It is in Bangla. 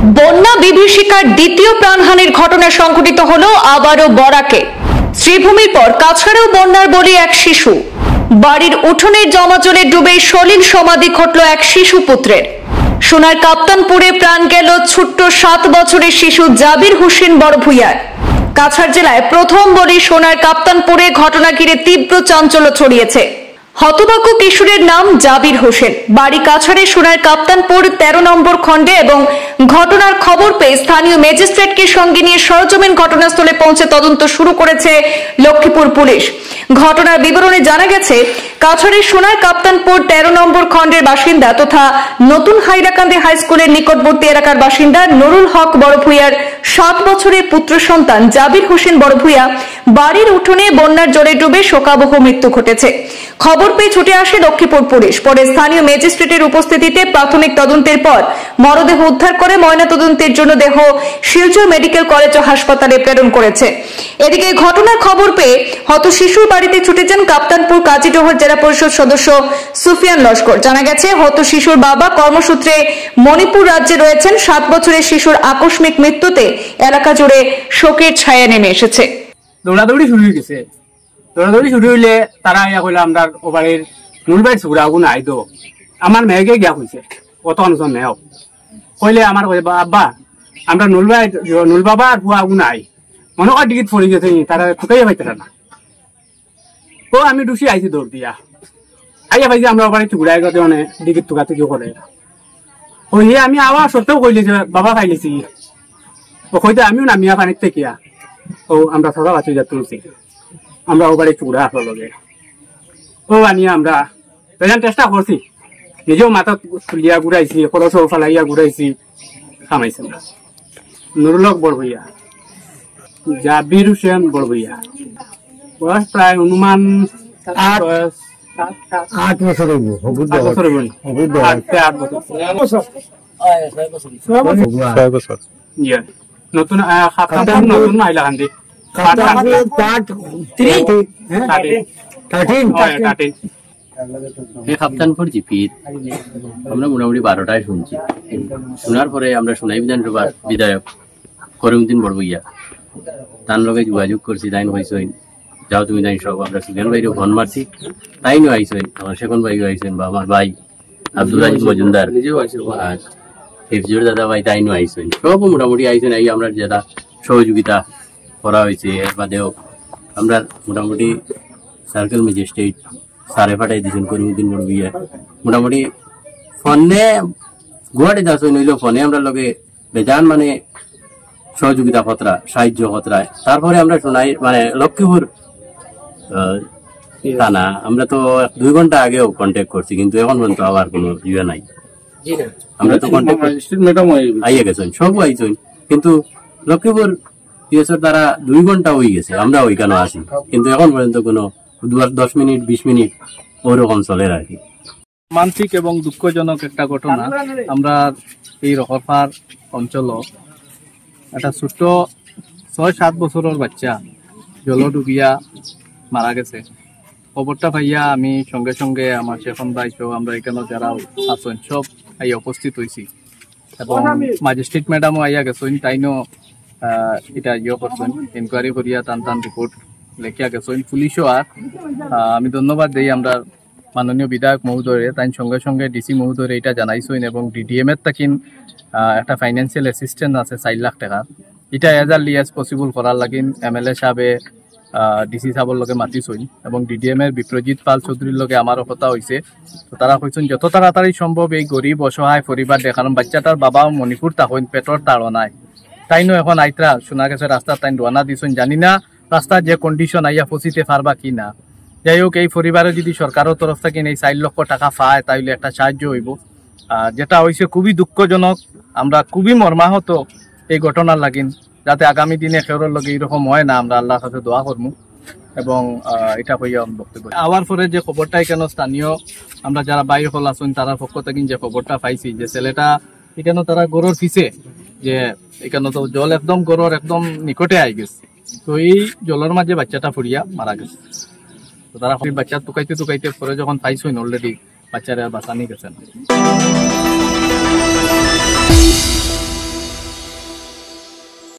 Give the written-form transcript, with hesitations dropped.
বন্যা বিভীষিকার দ্বিতীয় প্রাণহানির ঘটনা সংঘটিত হলো আবারও বরাকে। শ্রীভূমির পর কাছাড়েও বন্যার বলি এক শিশু। বাড়ির উঠোনের জমা জলে ডুবে সলিল সমাধি ঘটল এক শিশু পুত্রের। সোনার কাপ্তানপুরে প্রাণ গেল ছোট্ট 7 বছরের শিশু জাবির হোসেন বড়ভূইয়ার। কাছাড় জেলায় প্রথম বলি সোনার কাপ্তানপুরে ঘটনা ঘিরে তীব্র চাঞ্চল্য ছড়িয়েছে। হতভাগ্য কিশোরের নাম জাবির হোসেন, বাড়ি কাছাড়ের সোনার কাপ্তানপুর 13 নম্বর খণ্ডে এবং ঘটনার খবর পেয়ে স্থানীয় ম্যাজিস্ট্রেটকে সঙ্গে নিয়ে সরেজমিন ঘটনাস্থলে পৌঁছে তদন্ত শুরু করেছে লক্ষ্মীপুর পুলিশ। ঘটনার বিবরণে জানা গেছে, কাছাড়ের সোনার কাপ্তানপুর 13 নম্বর খণ্ডের বাসিন্দা তথা নতুন হাইরাকান্দি হাই স্কুলের নিকটবর্তী এলাকার বাসিন্দা নুরুল হক বড়ভূইয়ার 7 বছরের পুত্র সন্তান জাবির হোসেন বড়ভূইয়া বাড়ির উঠোনে বন্যার জলে ডুবে শোকাবহ মৃত্যু ঘটেছে। খবর পেয়ে ছুটে আসে লক্ষ্মীপুর পুলিশ। পরে স্থানীয় ম্যাজিস্ট্রেটের উপস্থিতিতে প্রাথমিক তদন্তের পর মরদেহ উদ্ধার করে ময়নাতদন্তের জন্য দেহ শিলচর মেডিকেল কলেজ ও হাসপাতালে প্রেরণ করেছে। এদিকে ঘটনার খবর পেয়ে হত শিশুর বাড়িতে ছুটে যান কাপ্তানপুর কাজীডোহর জেলা পরিষদ সদস্য সুফিয়ান লস্কর। জানা গেছে, হত শিশুর বাবা কর্মসূত্রে মণিপুর রাজ্যে রয়েছেন। 7 বছরের শিশুর আকস্মিক মৃত্যুতে এলাকা জুড়ে শোকের ছায়া নেমে এসেছে। দৌড়াদৌড়ি শুরু হয়ে গেছে। দৌড়াদৌড়ি শুরু হইলে তারা ইয়া কইলে আমরা ওবারের নুলবাইর ছুড়া আগুন আইতো আমার মেয়েকে গিয়া কইছে কত অনুসন মেয়েও কইলে আমার কই আব্বা আমরা নুল বাবা আর বুয়া আগুন আই মনে হয় ডিগিট পড়ে গেছে তারা কোথায় পাইতে না। তো আমি ডুসি আইছি দৌড় দিয়া আইয়া পাইছি আমরা ওবারে চুড়াই গেছে মানে ডিগিট টুকাতে কেউ করে কইলে আমি আওয়াজ সত্ত্বেও কইলে যে বাবা খাইলেছি ও কইতে আমিও নামিয়া পানির থেকে ও আমরা সবাই বাঁচিয়ে যা তুলছি আমরা ওবারে চুড়া আসলো লগে ও আনিয়া আমরা প্রেজেন্ট চেষ্টা করছি নিজেও মাথা তুলিয়া ঘুরাইছি খরচ ফালাইয়া ঘুরাইছি খামাইছি না। নুরুল হক বড়ভূইয়া, জাবির হোসেন বড়ভূইয়া, বয়স প্রায় অনুমান 8 বছর হইব। 6 বছর নতুন নতুন হাইলাকান্দি কাপ্তানপুর জিপির আমরা মোটামুটি 12টায় শুনছি। শোনার পরে আমরা সোনাই বিধানসভার বিধায়ক করিমউদ্দিন বড়ভূইয়া তার লগে যোগাযোগ করছি। তাই হয়েছেন যাও তুমি তাই সব আমরা সুজেন ভাইরও ফোন মারছি, তাই নিয়ে আইসেন আমার শেখন ভাইও আইসেন বা আমার ভাই আব্দুল আজিজ মজুমদার আর হিফজুর দাদা ভাই তাই নিয়ে আইসেন সব মোটামুটি আইসেন। এই আমরা যারা সহযোগিতা করা হয়েছে এর বাদেও আমরা মোটামুটি সার্কেল ম্যাজিস্ট্রেট সারে ফাটাই দিয়েছেন করিমউদ্দিন বড়ভূইয়া। মোটামুটি ফোনে গুয়াহাটি যাচ্ছ নইলেও ফোনে আমরা লগে বেজান মানে সহযোগিতা খতরা সাহায্য খতরায়। তারপরে আমরা শোনাই মানে লক্ষ্মীপুর থানা আমরা তো 2 ঘন্টা আগেও কন্ট্যাক্ট করছি, কিন্তু এখন পর্যন্ত আবার কোনো ইয়ে নাই। আমরা তো কন্ট্যাক্ট আইয়া গেছেন সব আইছেন, কিন্তু লক্ষ্মীপুর পিএসের দ্বারা 2 ঘন্টা হয়ে গেছে আমরা ওইখানে আসি, কিন্তু এখন পর্যন্ত কোনো 10 মিনিট 20 মিনিট ওরকম চলে আর কি। মানসিক এবং দুঃখজনক একটা ঘটনা। আমরা এই রহরপার অঞ্চল একটা ছোট্ট 6-7 বছরের বাচ্চা জল ডুবিয়া মারা গেছে। খবরটা পাইয়া আমি সঙ্গে সঙ্গে আমার শেখন ভাই আমরা এখানে যারা আছেন সব আইয়া উপস্থিত হয়েছি এবং ম্যাজিস্ট্রেট ম্যাডামও আইয়া গেছেন। তাইনও এটা করছেন ইনকোয়ারি করিয়া টান রিপোর্ট লেখিয়া গেছেন। পুলিশও আর আমি ধন্যবাদ দিই আমরা মাননীয় বিধায়ক মহোদয় তাই সঙ্গে সঙ্গে ডিসি মহোদয় এটা জানাইছেন এবং ডিডিএম এর তাকিন একটা ফাইন্যান্সিয়াল অ্যাসিস্ট্যান্ট আছে 4 লাখ টাকা, এটা এজ আর্লি এজ পসিবল করার লাগিন এমএলএ সাহেবে ডিসি সাহেবের লগে মাতিছেন এবং ডিডিএম এর বিপ্রজিৎ পাল চৌধুরীর লগে আমারও কথা হয়েছে। তো তারা কইছেন যত তাড়াতাড়ি সম্ভব এই গরিব অসহায় পরিবার কারণ বাচ্চাটার বাবা মণিপুর তাহন পেটর তাড়নায় তাইনো এখন আইতরা শোনা গেছে রাস্তা তাই রওনা দিছেন। জানি না রাস্তার যে কন্ডিশন আইয়া পৌঁছিতে পারবা কি না। যাই হোক এই পরিবারে যদি সরকারের তরফ থেকে এই 4 লক্ষ টাকা পায় তাইলে একটা সাহায্য হইব। যেটা হয়েছে খুবই দুঃখজনক, আমরা খুবই মর্মাহত এই ঘটনার লাগিন, যাতে আগামী দিনে কেউর লগে এরকম হয় না আমরা আল্লাহর কাছে দোয়া করবো এবং এটা হইয়া বক্তব্য আওয়ার পরে যে খবরটা এখানে স্থানীয় আমরা যারা বাইরে হল আসুন তার পক্ষ থেকে যে খবরটা পাইছি যে ছেলেটা এখানে তারা গরুর পিছে যে এখানে তো জল একদম গরুর একদম নিকটে আই গেছে। তো এই জলের মাঝে বাচ্চাটা ফুরিয়া মারা গেছে। তো তারা বাচ্চা টুকাইতে পরে যখন পাইছেন অলরেডি বাচ্চারা বাঁচানি গেছে না।